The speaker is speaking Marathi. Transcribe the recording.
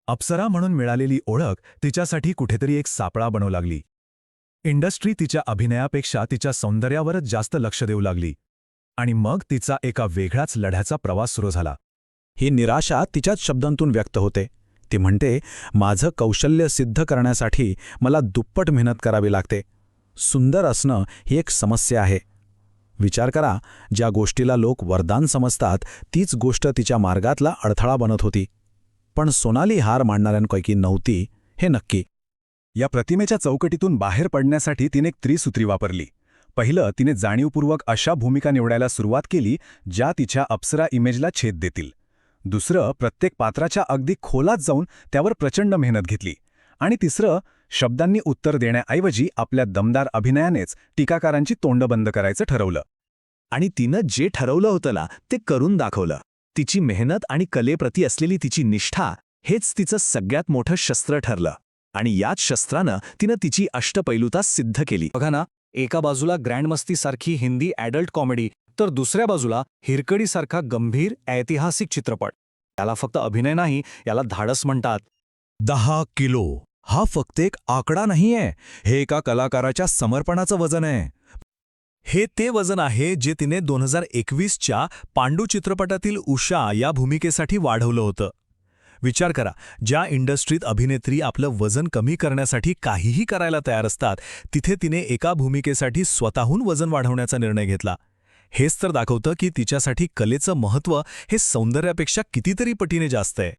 अप्सरा म्हणून मिळालेली ओळख तिच्यासाठी कुठेतरी एक सापळा बनवू लागली. इंडस्ट्री तिच्या अभिनयापेक्षा तिच्या सौंदर्यावरच जास्त लक्ष देऊ लागली. आणि मग तिचा एका वेगळ्याच लढ्याचा प्रवास सुरू झाला. ही निराशा तिच्याच शब्दांतून व्यक्त होते. ती म्हणते, माझं कौशल्य सिद्ध करण्यासाठी मला दुप्पट मेहनत करावी लागते. सुंदर असणं ही एक समस्या आहे. विचार करा, ज्या गोष्टीला लोक वरदान समजतात तीच गोष्ट तिच्या मार्गातला अडथळा बनत होती. पण सोनाली हार मानणाऱ्यांपैकी नव्हती, हे नक्की. या प्रतिमेच्या चौकटीतून बाहेर पडण्यासाठी तिने एक त्रिसूत्री वापरली. पहिलं, तिने जाणीवपूर्वक अशा भूमिका निवडायला सुरुवात केली ज्या तिच्या अप्सरा इमेजला छेद देतील. दुसरं, प्रत्येक पात्राच्या अगदी खोलात जाऊन त्यावर प्रचंड मेहनत घेतली. आणि तिसरं, शब्दांनी उत्तर देण्याऐवजी आपल्या दमदार अभिनयानेच टीकाकारांची तोंड बंद करायचं ठरवलं. आणि तिनं जे ठरवलं होतं ना ते करून दाखवलं. तिची मेहनत आणि कलेप्रती असलेली तिची निष्ठा हेच तिचं सगळ्यात मोठं शस्त्र ठरलं. आणि याच शस्त्रानं तिनं तिची अष्टपैलुता सिद्ध केली. बघा ना, एका बाजूला ग्रँडमस्तीसारखी हिंदी ॲडल्ट कॉमेडी, तर दुसऱ्या बाजूला हिरकणीसारखा गंभीर ऐतिहासिक चित्रपट. याला फक्त अभिनय नाही, याला धाडस म्हणतात. 10 किलो हा फक्त एक आकडा नाहीये, हे एका कलाकाराच्या समर्पणाचं वजन आहे. हे ते वजन आहे जे तिने 2021च्या पांडू चित्रपटातील उषा या भूमिकेसाठी वाढवलं होतं. विचार करा, ज्या इंडस्ट्रीत अभिनेत्री आपलं वजन कमी करण्यासाठी काहीही करायला तयार असतात, तिथे तिने एका भूमिकेसाठी स्वतःहून वजन वाढवण्याचा निर्णय घेतला. हेच तर दाखवतं की तिच्यासाठी कलेचं महत्त्व हे सौंदर्यापेक्षा कितीतरी पटीने जास्त आहे.